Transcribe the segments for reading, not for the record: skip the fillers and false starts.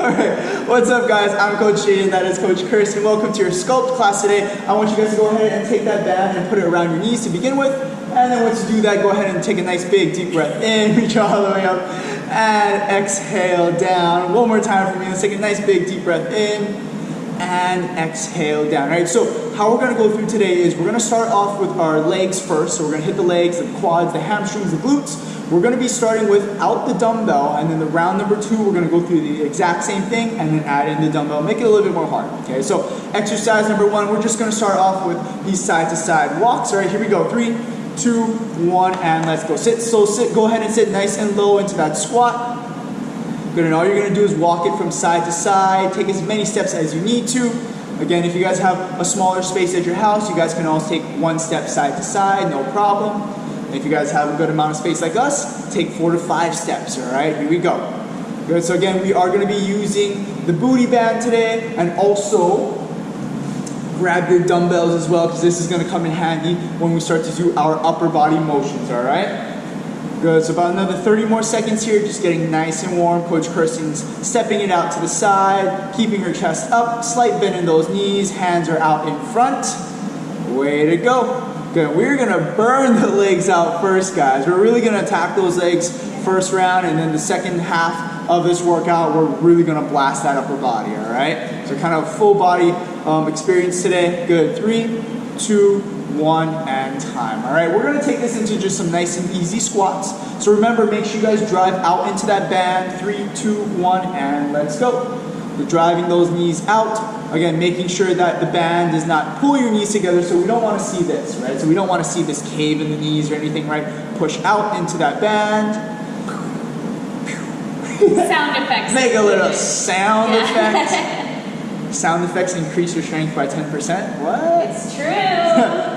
Alright, what's up guys? I'm Coach Jaden, that is Coach Kirsten. Welcome to your sculpt class today. I want you guys to go ahead and take that band and put it around your knees to begin with. And then once you do that, go ahead and take a nice big deep breath in, reach all the way up, and exhale down. One more time for me. Let's take a nice big deep breath in, and exhale down. Alright, so how we're going to go through today is we're going to start off with our legs first. So we're going to hit the legs, the quads, the hamstrings, the glutes. We're going to be starting without the dumbbell, and then the round number 2, we're going to go through the exact same thing and then add in the dumbbell, make it a little bit more hard. Okay, so exercise number 1, we're just going to start off with these side-to-side walks. All right, here we go. 3, 2, 1, and let's go. Sit. So sit. Go ahead and sit nice and low into that squat. Good, and all you're going to do is walk it from side to side. Take as many steps as you need to. Again, if you guys have a smaller space at your house, you guys can always take 1 step side to side, no problem. If you guys have a good amount of space like us, take 4 to 5 steps, all right? Here we go. Good, so again, we are gonna be using the booty band today, and also grab your dumbbells as well, because this is gonna come in handy when we start to do our upper body motions, all right? Good, so about another 30 more seconds here, just getting nice and warm. Coach Kirsten's stepping it out to the side, keeping her chest up, slight bend in those knees, hands are out in front. Way to go. Good. We're going to burn the legs out first, guys. We're really going to attack those legs first round, and then the second half of this workout, we're really going to blast that upper body, all right? So kind of full body experience today. Good. 3, 2, 1, and time. All right, we're going to take this into just some nice and easy squats. So remember, make sure you guys drive out into that band. 3, 2, 1, and let's go. We're driving those knees out. Again, making sure that the band does not pull your knees together, so we don't want to see this, right? So we don't want to see this cave in the knees or anything, right? Push out into that band. Sound effects. Make a little sound effect. Sound effects increase your strength by 10%. What? It's true.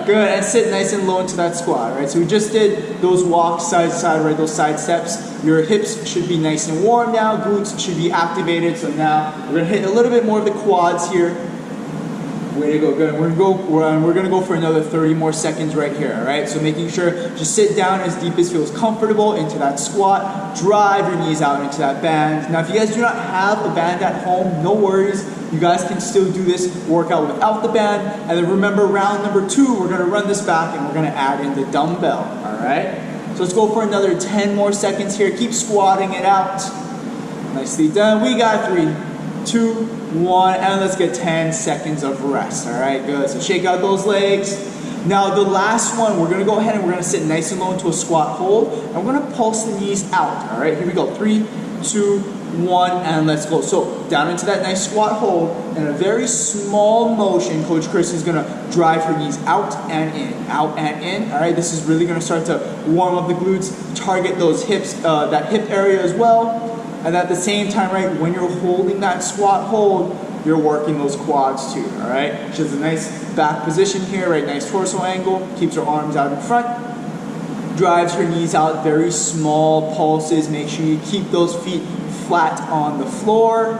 Good, and sit nice and low into that squat, right? So we just did those walks side to side, right? Those side steps. Your hips should be nice and warm now. Glutes should be activated. So now we're gonna hit a little bit more of the quads here. Way to go, good. We're gonna go for another 30 more seconds right here, all right? So making sure, just sit down as deep as feels comfortable into that squat. Drive your knees out into that band. Now, if you guys do not have a band at home, no worries. You guys can still do this workout without the band. And then remember, round number 2, we're gonna run this back and we're gonna add in the dumbbell, all right? So let's go for another 10 more seconds here. Keep squatting it out. Nicely done. We got 3, 2, 1, and let's get 10 seconds of rest. All right, good. So shake out those legs. Now the last one, we're gonna go ahead and we're gonna sit nice and low into a squat hold, and we're gonna pulse the knees out. All right, here we go. 3, 2, 1, and let's go. So down into that nice squat hold, in a very small motion, Coach Kirsten's gonna drive her knees out and in, out and in. All right, this is really gonna start to warm up the glutes, target those hips, that hip area as well. And at the same time, right, when you're holding that squat hold, you're working those quads too, all right? Which is a nice back position here, right? Nice torso angle, keeps her arms out in front, drives her knees out, very small pulses. Make sure you keep those feet flat on the floor.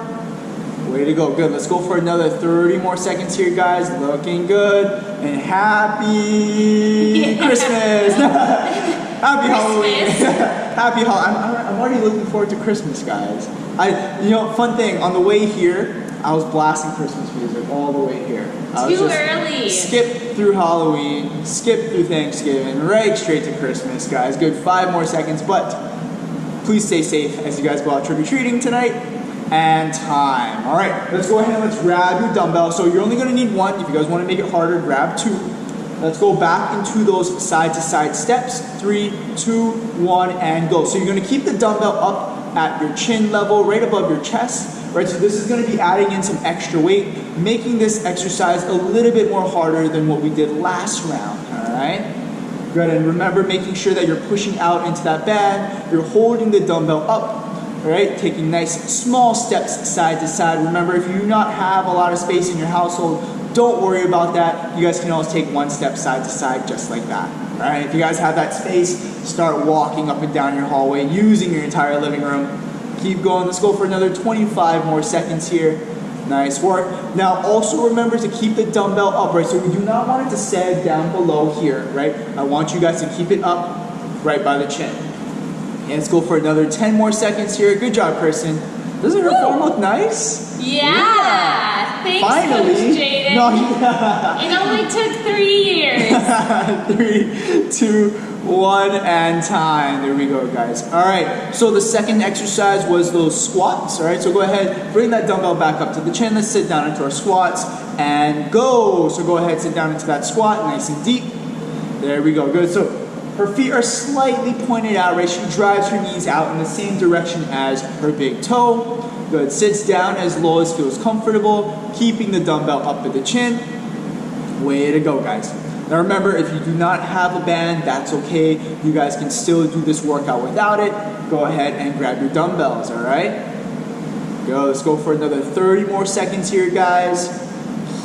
Way to go, good. Let's go for another 30 more seconds here, guys. Looking good, and happy Christmas. Happy Halloween. Happy Halloween. I'm already looking forward to Christmas, guys. You know, fun thing, on the way here, I was blasting Christmas music all the way here. Too early. Skip through Halloween, skip through Thanksgiving, right straight to Christmas, guys. Good, 5 more seconds, but please stay safe as you guys go out trick-or-treating tonight. And time. All right, let's go ahead and let's grab your dumbbell. So you're only gonna need 1. If you guys wanna make it harder, grab 2. Let's go back into those side-to-side steps. 3, 2, 1, and go. So you're gonna keep the dumbbell up at your chin level, right above your chest, right? So this is gonna be adding in some extra weight, making this exercise a little bit more harder than what we did last round, all right? Good, and remember, making sure that you're pushing out into that band, you're holding the dumbbell up, all right? Taking nice small steps side to side. Remember, if you do not have a lot of space in your household, don't worry about that. You guys can always take 1 step side to side just like that. All right, if you guys have that space, start walking up and down your hallway, using your entire living room. Keep going. Let's go for another 25 more seconds here. Nice work. Now also remember to keep the dumbbell up, right? So we do not want it to sag down below here, right? I want you guys to keep it up right by the chin. And let's go for another 10 more seconds here. Good job, Kirsten. Doesn't her form look nice? Yeah. Thanks, Finally. Coach Jaden. No, yeah. It only took 3 years. 3, 2, 1, and time. There we go, guys. All right, so the second exercise was those squats. All right, so go ahead, bring that dumbbell back up to the chin. Let's sit down into our squats and go. So go ahead, sit down into that squat, nice and deep. There we go, good. So her feet are slightly pointed out, right? She drives her knees out in the same direction as her big toe. Good, sits down as low as feels comfortable, keeping the dumbbell up at the chin. Way to go, guys. Now remember, if you do not have a band, that's okay. You guys can still do this workout without it. Go ahead and grab your dumbbells, all right? Go, let's go for another 30 more seconds here, guys.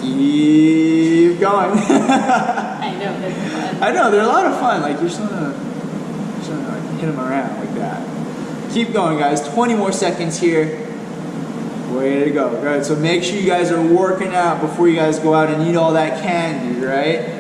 Keep going. I know, they're fun. I know, they're a lot of fun. Like, you're just gonna like, hit them around like that. Keep going, guys. 20 more seconds here. Way to go. Good. So make sure you guys are working out before you guys go out and eat all that candy, right?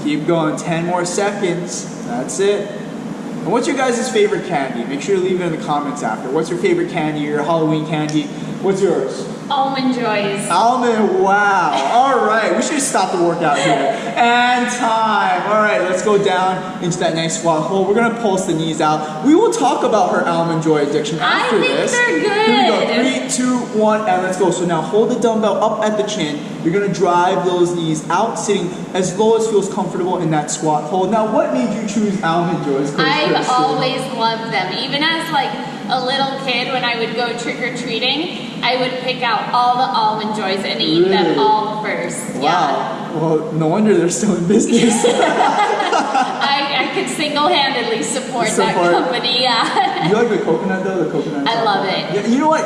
Keep going. 10 more seconds. That's it. And what's your guys' favorite candy? Make sure to leave it in the comments after. What's your favorite candy, your Halloween candy? What's yours? Almond Joys. Almond, wow. All right, we should stop the workout here. And time. All right, let's go down into that nice squat hold. We're gonna pulse the knees out. We will talk about her Almond Joy addiction after this. I think they're good. Here we go, 3, 2, 1, and let's go. So now hold the dumbbell up at the chin. You're gonna drive those knees out, sitting as low as feels comfortable in that squat hold. Now, what made you choose Almond Joys? I've always loved them. Even as like a little kid, when I would go trick-or-treating, I would pick out all the Almond Joys and eat them all first. Wow. Yeah. Well, no wonder they're still in business. I could single-handedly support that company, yeah. You like the coconut though? The coconut. I love it. Yeah, you know what?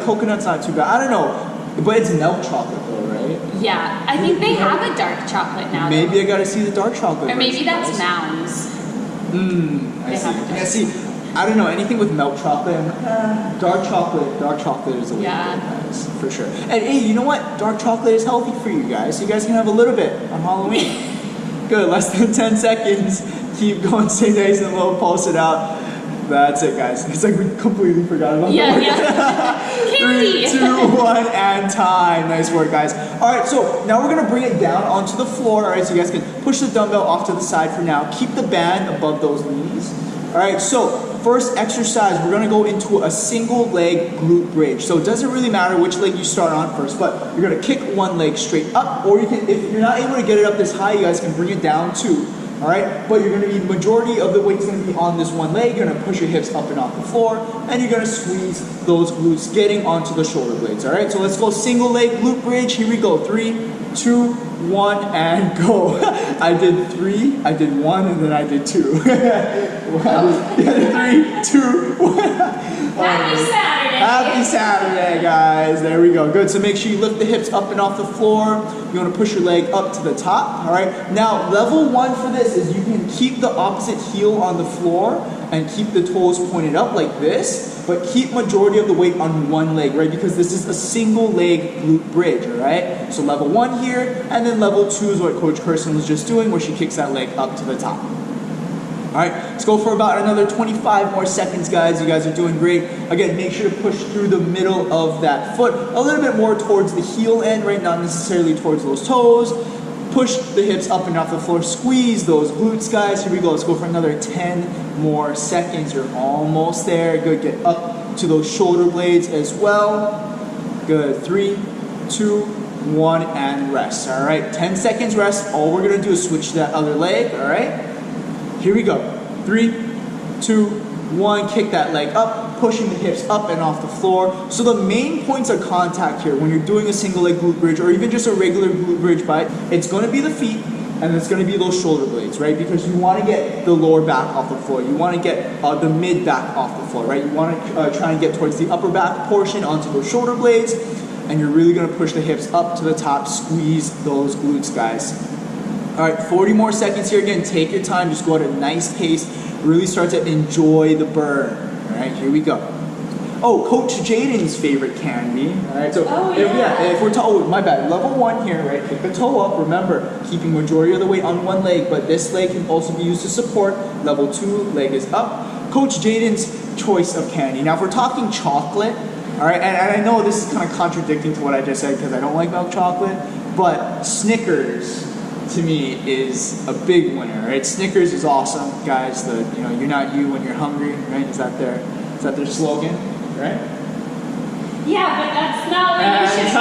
Coconut's not too bad. I don't know, but it's milk chocolate though, right? Yeah, I think they have a dark chocolate now. Maybe I gotta see the dark chocolate. Or maybe version, that's guys. Mounds. I see. Yeah, see, I don't know, anything with milk chocolate, dark chocolate is a way to go, guys, for sure. And hey, you know what? Dark chocolate is healthy for you guys. So you guys can have a little bit on Halloween. Good, less than 10 seconds. Keep going, stay nice and low, pulse it out. That's it, guys. It's like we completely forgot about that. Yeah. 3, 2, 1, and time. Nice work, guys. All right, so now we're gonna bring it down onto the floor. All right, so you guys can push the dumbbell off to the side for now. Keep the band above those knees. All right, so first exercise, we're gonna go into a single leg glute bridge. So it doesn't really matter which leg you start on first, but you're gonna kick one leg straight up, or you can, if you're not able to get it up this high, you guys can bring it down too. All right, but you're gonna be, majority of the weight's gonna be on this one leg. You're gonna push your hips up and off the floor, and you're gonna squeeze those glutes getting onto the shoulder blades. All right, so let's go single leg glute bridge. Here we go, 3, 2, 1, and go. I did 3, I did 1, and then I did 2. I did 3, 2, 1. Happy Saturday. Happy Saturday, guys. There we go. Good. So make sure you lift the hips up and off the floor. You want to push your leg up to the top. All right. Now, level 1 for this is you can keep the opposite heel on the floor and keep the toes pointed up like this, but keep majority of the weight on one leg, right? Because this is a single leg glute bridge, all right? So level 1 here, and then level 2 is what Coach Kirsten was just doing, where she kicks that leg up to the top. All right, let's go for about another 25 more seconds, guys. You guys are doing great. Again, make sure to push through the middle of that foot, a little bit more towards the heel end, right? Not necessarily towards those toes. Push the hips up and off the floor. Squeeze those glutes, guys. Here we go. Let's go for another 10 more seconds. You're almost there. Good. Get up to those shoulder blades as well. Good. 3, 2, 1, and rest. All right, 10 seconds rest. All we're gonna do is switch to that other leg. All right. Here we go. 3, 2, 1. Kick that leg up, pushing the hips up and off the floor. So the main points of contact here when you're doing a single leg glute bridge or even just a regular glute bridge bite, it's going to be the feet and it's going to be those shoulder blades, right? Because you want to get the lower back off the floor. You want to get the mid back off the floor, right? You want to try and get towards the upper back portion onto those shoulder blades, and you're really going to push the hips up to the top, squeeze those glutes, guys. All right, 40 more seconds here. Again, take your time. Just go at a nice pace. Really start to enjoy the burn. All right, here we go. Oh, Coach Jaden's favorite candy. All right, so if we're talking, oh, my bad. Level 1 here, right? Kick the toe up. Remember, keeping majority of the weight on one leg, but this leg can also be used to support. Level 2, leg is up. Coach Jaden's choice of candy. Now, if we're talking chocolate, All right, and I know this is kind of contradicting to what I just said because I don't like milk chocolate, but Snickers to me is a big winner, right? Snickers is awesome, guys. You're not you when you're hungry, right? Is that their slogan, right? Yeah, but that's not what you should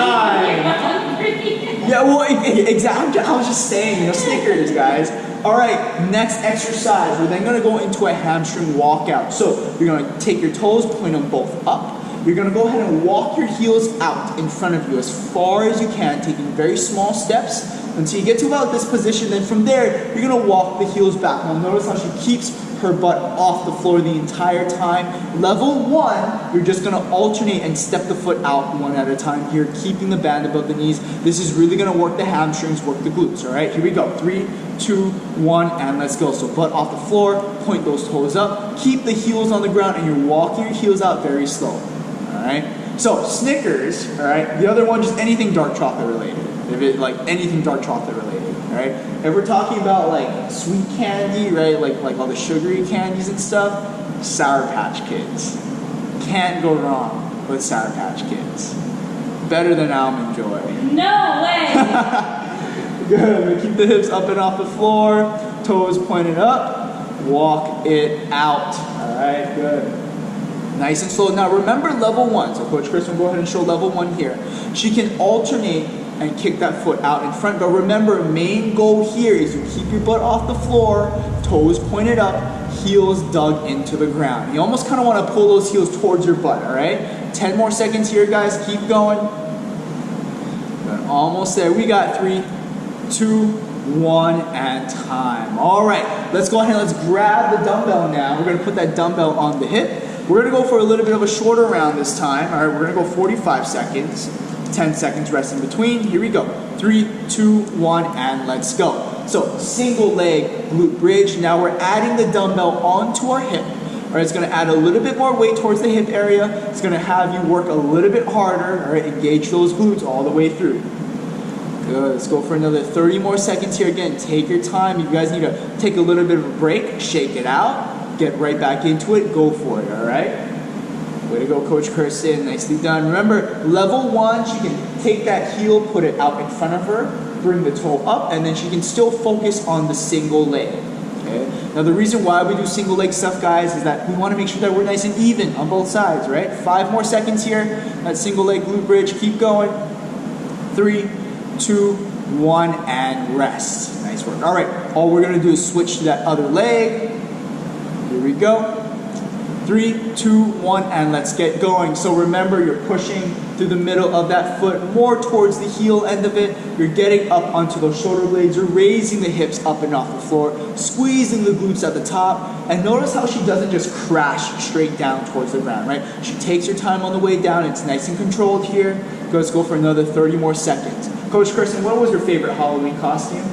be when you're hungry. Yeah, well, exactly. I was just saying, Snickers, guys. All right, next exercise. We're then gonna go into a hamstring walkout. So you're gonna take your toes, point them both up. You're gonna go ahead and walk your heels out in front of you as far as you can, taking very small steps until you get to about this position. Then from there, you're gonna walk the heels back. Now notice how she keeps her butt off the floor the entire time. Level 1, you're just gonna alternate and step the foot out one at a time here, keeping the band above the knees. This is really gonna work the hamstrings, work the glutes, all right? Here we go, 3, 2, 1, and let's go. So butt off the floor, point those toes up, keep the heels on the ground, and you're walking your heels out very slow, all right? So Snickers, all right? The other one, just anything dark chocolate related. Anything dark chocolate related, all right? If we're talking about like sweet candy, right? Like all the sugary candies and stuff, Sour Patch Kids. Can't go wrong with Sour Patch Kids. Better than Almond Joy. No way! Good. Keep the hips up and off the floor, toes pointed up, walk it out. All right, good. Nice and slow. Now remember level 1. So Coach Chris will go ahead and show level 1 here. She can alternate and kick that foot out in front. But remember, main goal here is you keep your butt off the floor, toes pointed up, heels dug into the ground. You almost kind of want to pull those heels towards your butt, all right? 10 more seconds here, guys. Keep going. Good. Almost there. We got 3, 2, 1, and time. All right, let's go ahead and let's grab the dumbbell now. We're going to put that dumbbell on the hip. We're going to go for a little bit of a shorter round this time. All right, we're going to go 45 seconds. 10 seconds rest in between. Here we go. 3, 2, 1, and let's go. So single leg glute bridge. Now we're adding the dumbbell onto our hip. All right, it's going to add a little bit more weight towards the hip area. It's going to have you work a little bit harder. All right, engage those glutes all the way through. Good. Let's go for another 30 more seconds here. Again, take your time. You guys need to take a little bit of a break, shake it out, get right back into it. Go for it. All right. Way to go, Coach Kirsten. Nicely done. Remember, level 1, she can take that heel, put it out in front of her, bring the toe up, and then she can still focus on the single leg. Okay? Now, the reason why we do single leg stuff, guys, is that we want to make sure that we're nice and even on both sides, right? 5 more seconds here. That single leg glute bridge. Keep going. 3, 2, 1, and rest. Nice work. All right. All we're going to do is switch to that other leg. Here we go. 3, 2, 1, and let's get going. So remember, you're pushing through the middle of that foot, more towards the heel end of it. You're getting up onto those shoulder blades. You're raising the hips up and off the floor, squeezing the glutes at the top. And notice how she doesn't just crash straight down towards the ground, right? She takes her time on the way down. It's nice and controlled here. Let's go for another 30 more seconds. Coach Kirsten, what was your favorite Halloween costume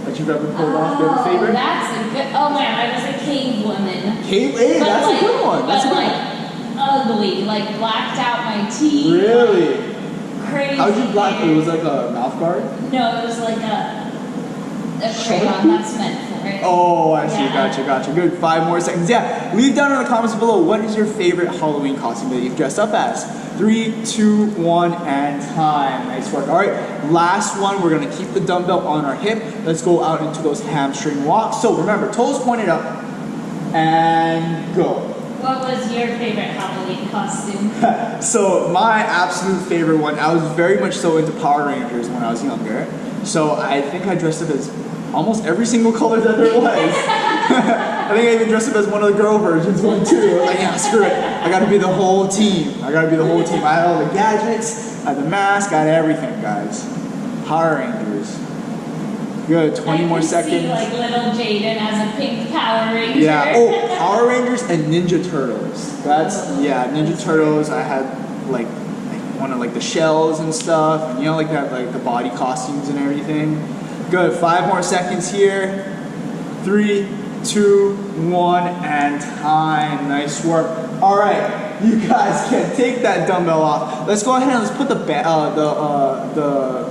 that you've ever pulled off? Do you have a favorite? That's a good. Oh man, I was a cave woman. Cave? Hey, that's a good one. That's but good. Ugly, like blacked out my teeth. Really? Crazy. How did you black it? It was like a mouth guard? No, it was like a crayon that's meant for it. Oh, I see. Yeah. Gotcha. Good. 5 more seconds. Yeah, leave down in the comments below, what is your favorite Halloween costume that you've dressed up as? 3, 2, 1, and time. Nice work. All right, last one. We're going to keep the dumbbell on our hip. Let's go out into those hamstring walks. So remember, toes pointed up and go. What was your favorite Halloween costume? So my absolute favorite one, I was very much so into Power Rangers when I was younger. So I think I dressed up as almost every single color that there was. I think I even dressed up as one of the girl versions one too. I was like, yeah, screw it. I gotta be the whole team. I had all the gadgets, I had the mask, I had everything, guys. Power Rangers. Good, 20 more seconds. See, like little Jaden as a pink Power Ranger. Yeah, oh, Power Rangers and Ninja Turtles. Ninja Turtles, I had like one of like the shells and stuff, and you know, like that, like the body costumes and everything. Good, 5 more seconds here. 3, 2, 1, and time. Nice work. All right, you guys can take that dumbbell off. Let's go ahead and let's put the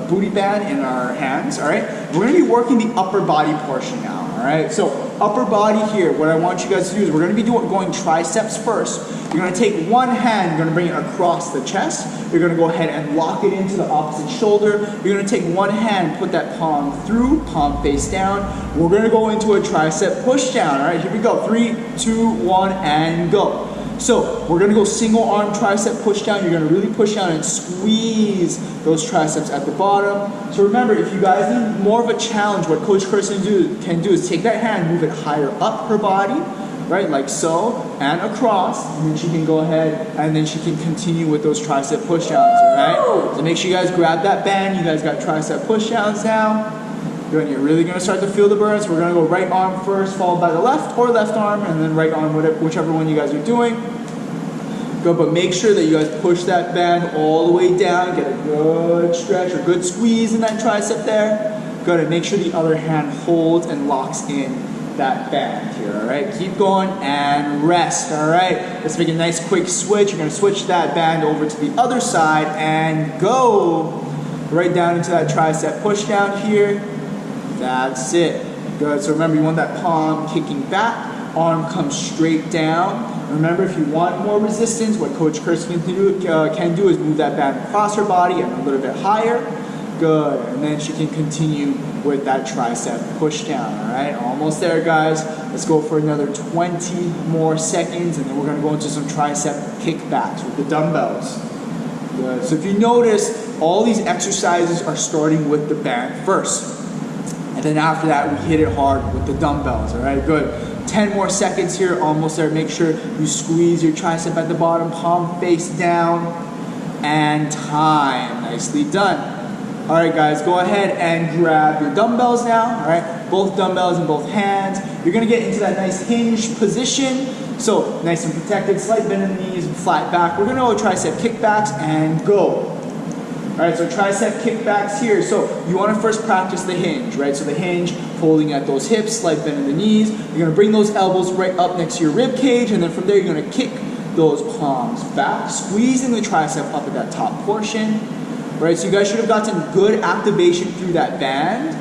booty band in our hands. All right, we're gonna be working the upper body portion now. All right, so upper body here, what I want you guys to do is we're going to be going triceps first. You're going to take one hand, you're going to bring it across the chest. You're going to go ahead and lock it into the opposite shoulder. You're going to take one hand, put that palm through, palm face down. We're going to go into a tricep push down. All right, here we go. 3, 2, 1, and go. So we're going to go single arm tricep push down. You're going to really push down and squeeze those triceps at the bottom. So remember, if you guys need more of a challenge, what Coach Kirsten can do is take that hand, move it higher up her body, right, like so, and across, and then she can go ahead and then she can continue with those tricep push downs, all right? So make sure you guys grab that band. You guys got tricep push downs now. Good, you're really gonna start to feel the burns. We're gonna go right arm first, followed by the left or left arm, and then right arm, whichever one you guys are doing. Good, but make sure that you guys push that band all the way down, get a good stretch or good squeeze in that tricep there. Good, and make sure the other hand holds and locks in that band here, all right? Keep going and rest, all right? Let's make a nice quick switch. You're gonna switch that band over to the other side and go right down into that tricep push down here. That's it. Good, so remember you want that palm kicking back, arm comes straight down. Remember, if you want more resistance, what Coach Kirsten can do is move that band across her body and a little bit higher. Good, and then she can continue with that tricep push down, all right? Almost there, guys. Let's go for another 20 more seconds, and then we're gonna go into some tricep kickbacks with the dumbbells. Good, so if you notice, all these exercises are starting with the band first. And then after that, we hit it hard with the dumbbells, all right? Good. 10 more seconds here, almost there. Make sure you squeeze your tricep at the bottom, palm face down, and time. Nicely done. All right, guys, go ahead and grab your dumbbells now, all right? Both dumbbells in both hands. You're gonna get into that nice hinge position. So nice and protected, slight bend in the knees, flat back. We're gonna go tricep kickbacks and go. All right, so tricep kickbacks here. So you want to first practice the hinge, right? So the hinge, folding at those hips, slight bend in the knees. You're going to bring those elbows right up next to your rib cage, and then from there you're going to kick those palms back, squeezing the tricep up at that top portion. Right, so you guys should have gotten good activation through that band,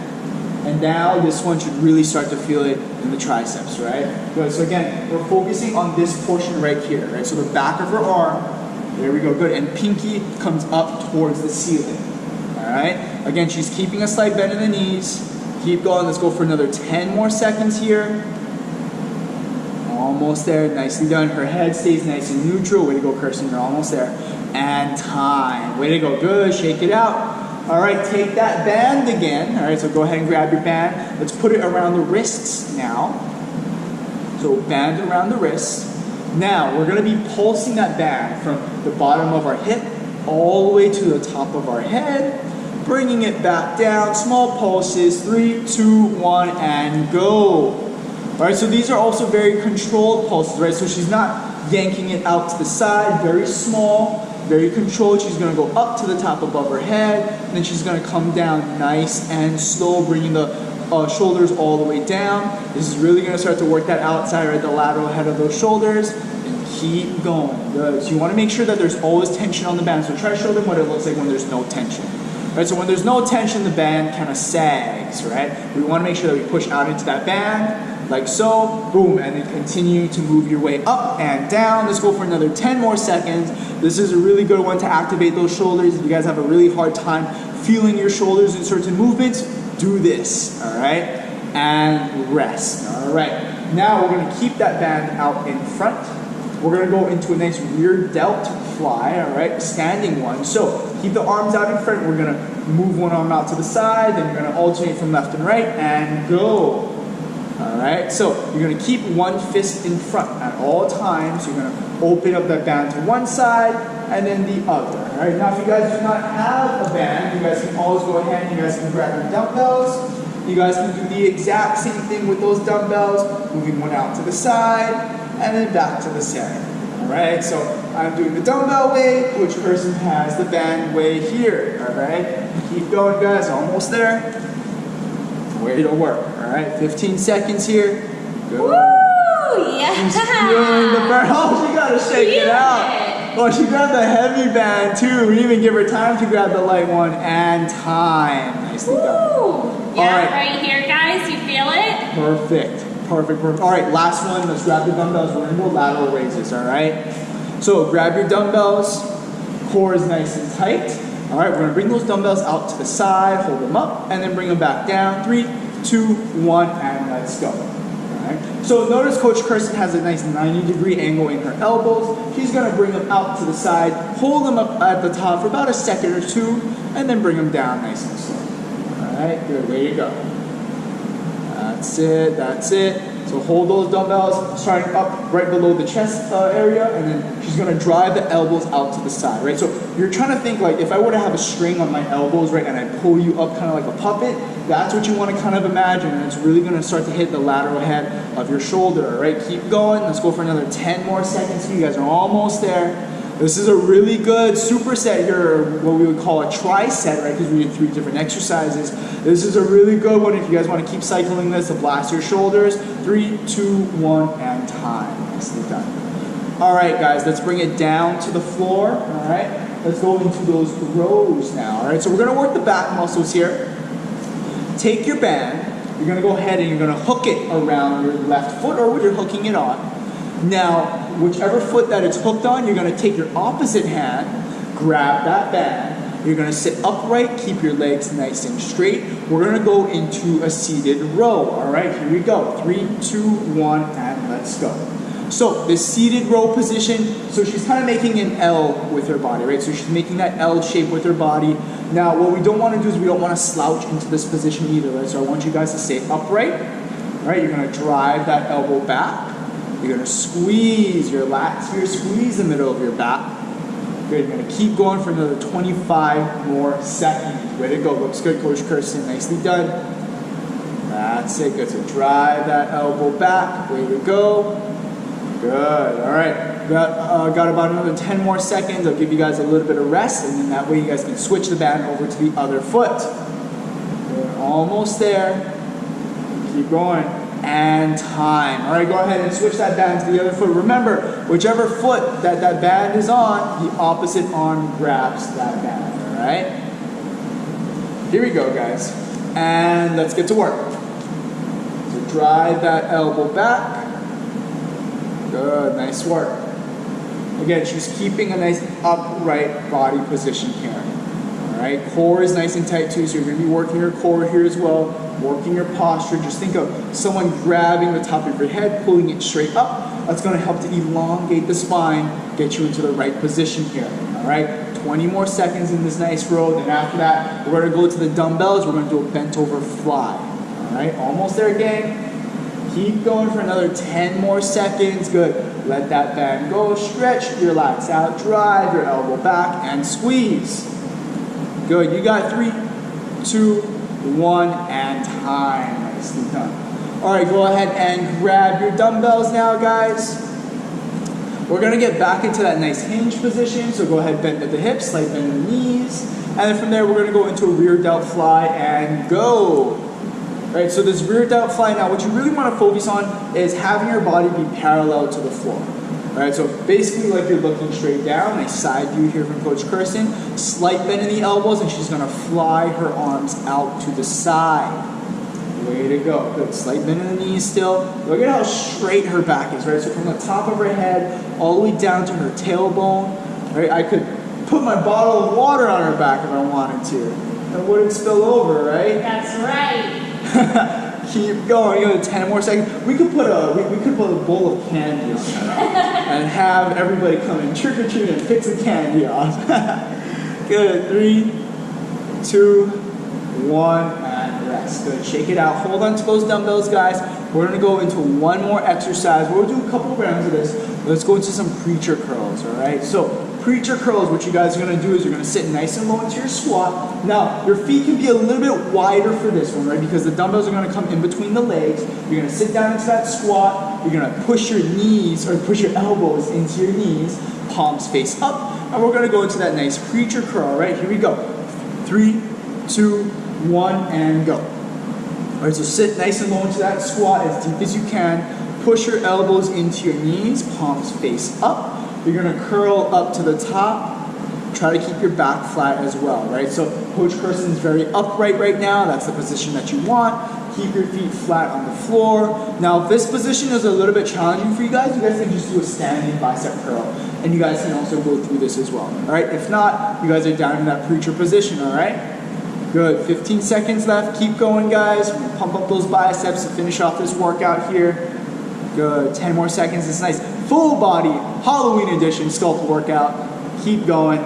and now this one should really start to feel it in the triceps, right? Good, so again, we're focusing on this portion right here, right? So the back of her arm. There we go, good. And pinky comes up towards the ceiling. All right? Again, she's keeping a slight bend in the knees. Keep going. Let's go for another 10 more seconds here. Almost there. Nicely done. Her head stays nice and neutral. Way to go, Kirsten. You're almost there. And time. Way to go. Good. Shake it out. All right, take that band again. All right, so go ahead and grab your band. Let's put it around the wrists now. So band around the wrists. Now, we're gonna be pulsing that band from the bottom of our hip all the way to the top of our head, bringing it back down, small pulses, 3, 2, 1, and go. All right, so these are also very controlled pulses, right? So she's not yanking it out to the side, very small, very controlled. She's gonna go up to the top above her head, and then she's gonna come down nice and slow, bringing the shoulders all the way down. This is really going to start to work that outside, right, the lateral head of those shoulders, and keep going. Good. So you want to make sure that there's always tension on the band. So try to show them what it looks like when there's no tension. Right, so when there's no tension, the band kind of sags, right? We want to make sure that we push out into that band, like so, boom, and then continue to move your way up and down. Let's go for another 10 more seconds. This is a really good one to activate those shoulders. If you guys have a really hard time feeling your shoulders in certain movements, do this, all right? And rest, all right? Now we're gonna keep that band out in front. We're gonna go into a nice rear delt fly, all right? Standing one. So keep the arms out in front. We're gonna move one arm out to the side, then you're gonna alternate from left and right and go. All right, so you're gonna keep one fist in front at all times. You're gonna open up that band to one side and then the other. All right, now if you guys do not have a band, you guys can always go ahead and you guys can grab your dumbbells. You guys can do the exact same thing with those dumbbells, moving one out to the side and then back to the center. All right, so I'm doing the dumbbell way, Coach Kirsten has the band way here. All right, keep going, guys, almost there. Way to work. All right, 15 seconds here. Good. Woo! Yeah. She's feeling the burn. Oh, she gotta shake it out. Oh, she grabbed the heavy band too. We didn't even give her time to grab the light one. And time. Nicely done. Woo! Yeah, all right. Right here, guys. You feel it? Perfect. Perfect, perfect. All right, last one. Let's grab the dumbbells. We're gonna go lateral raises, all right? So grab your dumbbells. Core is nice and tight. All right, we're gonna bring those dumbbells out to the side, hold them up, and then bring them back down. 3, 2, 1, and let's go. All right. So notice Coach Kirsten has a nice 90-degree angle in her elbows. She's gonna bring them out to the side, hold them up at the top for about a second or two, and then bring them down nice and slow. All right, good, way to go. That's it, that's it. So hold those dumbbells, starting up right below the chest area, and then she's gonna drive the elbows out to the side, right? So you're trying to think like, if I were to have a string on my elbows, right, and I pull you up kind of like a puppet, that's what you wanna kind of imagine, and it's really gonna start to hit the lateral head of your shoulder, all right? Keep going, let's go for another 10 more seconds. You guys are almost there. This is a really good superset here, what we would call a tricep, right? Because we did 3 different exercises. This is a really good one if you guys want to keep cycling this to blast your shoulders. 3, 2, 1, and time. Nicely done. All right, guys, let's bring it down to the floor. All right, let's go into those rows now. All right, so we're gonna work the back muscles here. Take your band. You're gonna go ahead and you're gonna hook it around your left foot or where you're hooking it on. Now, whichever foot that it's hooked on, you're gonna take your opposite hand, grab that band, you're gonna sit upright, keep your legs nice and straight. We're gonna go into a seated row, all right? Here we go, 3, 2, 1, and let's go. So, this seated row position, so she's kind of making an L with her body, right? So she's making that L shape with her body. Now, what we don't wanna do is we don't wanna slouch into this position either, right? So I want you guys to stay upright, all right? You're gonna drive that elbow back. You're gonna squeeze your lats here, squeeze the middle of your back. Good, you're gonna keep going for another 25 more seconds. Way to go, looks good, Coach Kirsten, nicely done. That's it, good, so drive that elbow back, way to go. Good, all right, got about another 10 more seconds. I'll give you guys a little bit of rest, and then that way you guys can switch the band over to the other foot. We're almost there, keep going. And time. All right, go ahead and switch that band to the other foot. Remember, whichever foot that band is on, the opposite arm grabs that band, all right? Here we go, guys. And let's get to work. So drive that elbow back. Good, nice work. Again, she's keeping a nice upright body position here. All right, core is nice and tight too, so you're gonna be working your core here as well. Working your posture. Just think of someone grabbing the top of your head, pulling it straight up. That's going to help to elongate the spine, get you into the right position here. All right, 20 more seconds in this nice row. Then after that, we're going to go to the dumbbells. We're going to do a bent over fly. All right, almost there, gang. Keep going for another 10 more seconds. Good. Let that band go. Stretch your lats out. Drive your elbow back and squeeze. Good. You got 3, 2, 1, and time. Nicely done. All right, go ahead and grab your dumbbells now, guys. We're gonna get back into that nice hinge position, so go ahead, bend at the hips, slight bend in the knees, and then from there, we're gonna go into a rear delt fly and go. All right, so this rear delt fly now, what you really wanna focus on is having your body be parallel to the floor. All right, so basically like you're looking straight down, a side view here from Coach Kirsten, slight bend in the elbows, and she's gonna fly her arms out to the side. Way to go, good, slight bend in the knees still. Look at how straight her back is, right? So from the top of her head, all the way down to her tailbone, right? I could put my bottle of water on her back if I wanted to. It wouldn't spill over, right? That's right. Keep going. You got 10 more seconds. We could put a bowl of candy on her and have everybody come and trick or treat and pick some candy off. Good. 3, 2, 1, and rest. Good. Shake it out. Hold on to those dumbbells, guys. We're gonna go into one more exercise. We'll do a couple rounds of this. Let's go into some preacher curls. All right. So preacher curls, what you guys are gonna do is you're gonna sit nice and low into your squat. Now, your feet can be a little bit wider for this one, right? Because the dumbbells are gonna come in between the legs. You're gonna sit down into that squat. You're gonna push your knees, or push your elbows into your knees, palms face up, and we're gonna go into that nice preacher curl, all right? Here we go. 3, 2, 1, and go. All right, so sit nice and low into that squat as deep as you can. Push your elbows into your knees, palms face up. You're gonna curl up to the top. Try to keep your back flat as well, right? So Coach Kirsten's very upright right now. That's the position that you want. Keep your feet flat on the floor. Now, if this position is a little bit challenging for you guys can just do a standing bicep curl. And you guys can also go through this as well. All right, if not, you guys are down in that preacher position, all right? Good, 15 seconds left. Keep going, guys. We're gonna pump up those biceps to finish off this workout here. Good, 10 more seconds. It's nice. Full body, Halloween edition sculpt workout. Keep going.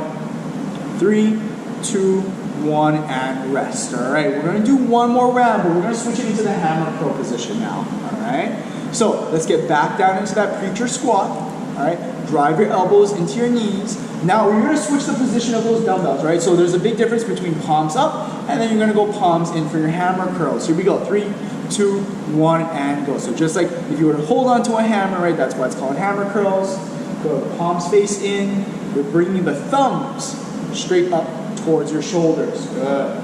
3, 2, 1, and rest. All right, we're gonna do one more round, but we're gonna switch it into the hammer curl position now. All right, so let's get back down into that preacher squat. All right, drive your elbows into your knees. Now we're gonna switch the position of those dumbbells, right? So there's a big difference between palms up, and then you're gonna go palms in for your hammer curls. Here we go, 3, 2, 1, and go. So just like if you were to hold onto a hammer, right, that's why it's called hammer curls. Go palms face in. You're bringing the thumbs straight up towards your shoulders. Good.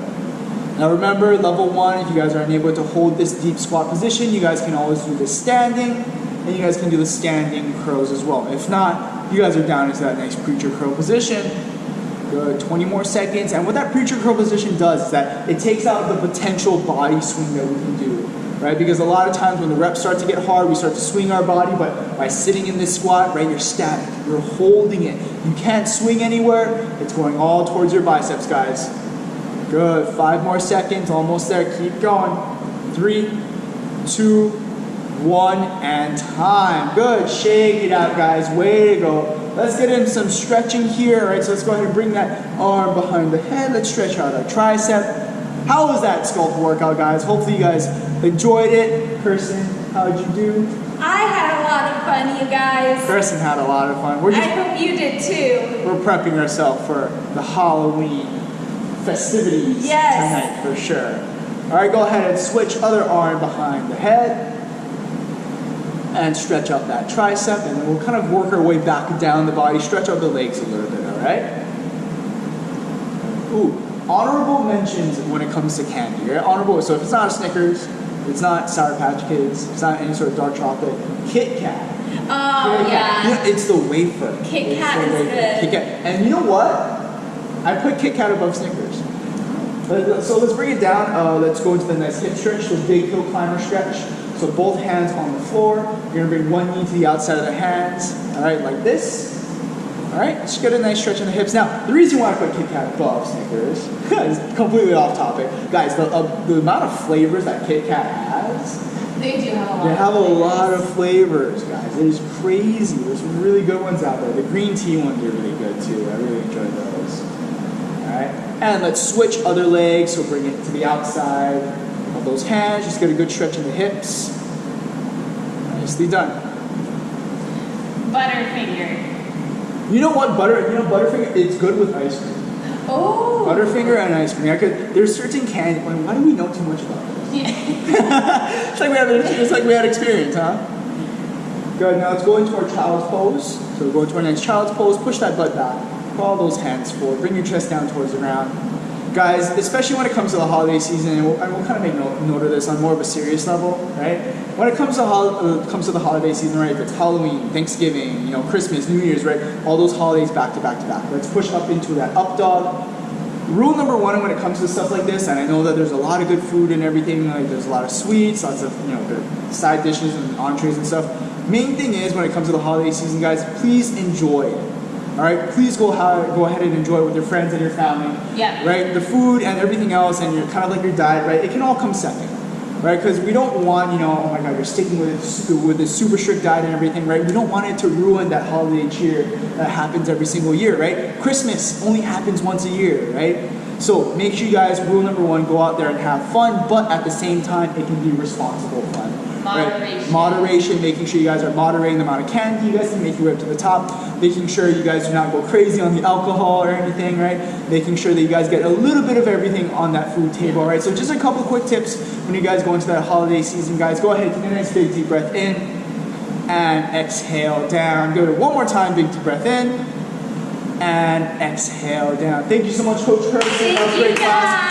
Now remember, level 1, if you guys are unable to hold this deep squat position, you guys can always do this standing, and you guys can do the standing curls as well. If not, you guys are down into that nice preacher curl position. Good, 20 more seconds. And what that preacher curl position does is that it takes out the potential body swing that we can do, right? Because a lot of times when the reps start to get hard, we start to swing our body, but by sitting in this squat, right, you're static, you're holding it. You can't swing anywhere. It's going all towards your biceps, guys. Good, 5 more seconds, almost there. Keep going. 3, 2, 1, and time. Good, shake it out, guys. Way to go. Let's get in some stretching here, all right? So let's go ahead and bring that arm behind the head. Let's stretch out our tricep. How was that sculpt workout, guys? Hopefully you guys enjoyed it. Kirsten, how did you do? I had a lot of fun, you guys. Kirsten had a lot of fun. I hope you did too. We're prepping ourselves for the Halloween festivities tonight for sure. All right, go ahead and switch other arm behind the head. And stretch out that tricep, and then we'll kind of work our way back down the body, stretch out the legs a little bit, all right? Ooh, honorable mentions when it comes to candy, right? Honorable, so if it's not a Snickers, it's not Sour Patch Kids, it's not any sort of dark chocolate, Kit Kat. Oh, Kit Kat. yeah. You know, it's the wafer. Kit Kat is good. Kit Kat. And you know what? I put Kit Kat above Snickers. So let's bring it down. Let's go into the nice hip stretch, the big hill climber stretch. So both hands on the floor. You're gonna bring one knee to the outside of the hands. All right, like this. All right, just get a nice stretch in the hips. Now, the reason why I put Kit Kat above Snickers is completely off topic. Guys, the amount of flavors that Kit Kat has. They do have a lot. They have a lot of flavors, guys. It is crazy. There's some really good ones out there. The green tea ones are really good too. I really enjoy those. All right, and let's switch other legs. So bring it to the outside of those hands. Just get a good stretch in the hips. Nicely done. Butterfinger. You know what, Butterfinger, it's good with ice cream. Oh. Butterfinger and ice cream. There's certain candy, why do we know too much about this? Yeah. It's like we had experience, huh? Good, now let's go into our child's pose. So we'll go into our next child's pose, push that butt back, pull those hands forward, bring your chest down towards the ground. Guys, especially when it comes to the holiday season, and we'll kind of make note of this on more of a serious level, right? When it comes to the holiday season, right? If it's Halloween, Thanksgiving, you know, Christmas, New Year's, right? All those holidays back to back to back. Let's push up into that up dog. Rule number 1 when it comes to stuff like this, and I know that there's a lot of good food and everything, like there's a lot of sweets, lots of good side dishes and entrees and stuff. Main thing is when it comes to the holiday season, guys, please enjoy it. All right, please go ahead and enjoy it with your friends and your family. Yeah. Right, the food and everything else, and kind of like your diet, right? It can all come second, right? Because we don't want, oh my God, you're sticking with this super strict diet and everything, right? We don't want it to ruin that holiday cheer that happens every single year, right? Christmas only happens once a year, right? So make sure you guys, rule number 1, go out there and have fun, but at the same time, it can be responsible fun. Moderation. Right? Moderation, making sure you guys are moderating the amount of candy you guys can make your way up to the top, making sure you guys do not go crazy on the alcohol or anything, right? Making sure that you guys get a little bit of everything on that food table, right? So just a couple quick tips when you guys go into that holiday season, guys. Go ahead, take a nice big deep breath in and exhale down. Go to one more time, big deep breath in and exhale down. Thank you so much, Coach Kirsten. Thank you, guys.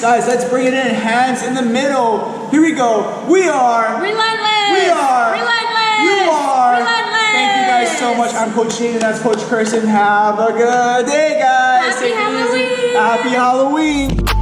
Guys, let's bring it in. Hands in the middle. Here we go. We are relentless. We are relentless. You are relentless. Thank you guys so much. I'm Coach Shane and that's Coach Kirsten. Have a good day, guys. Happy Halloween. Happy Halloween.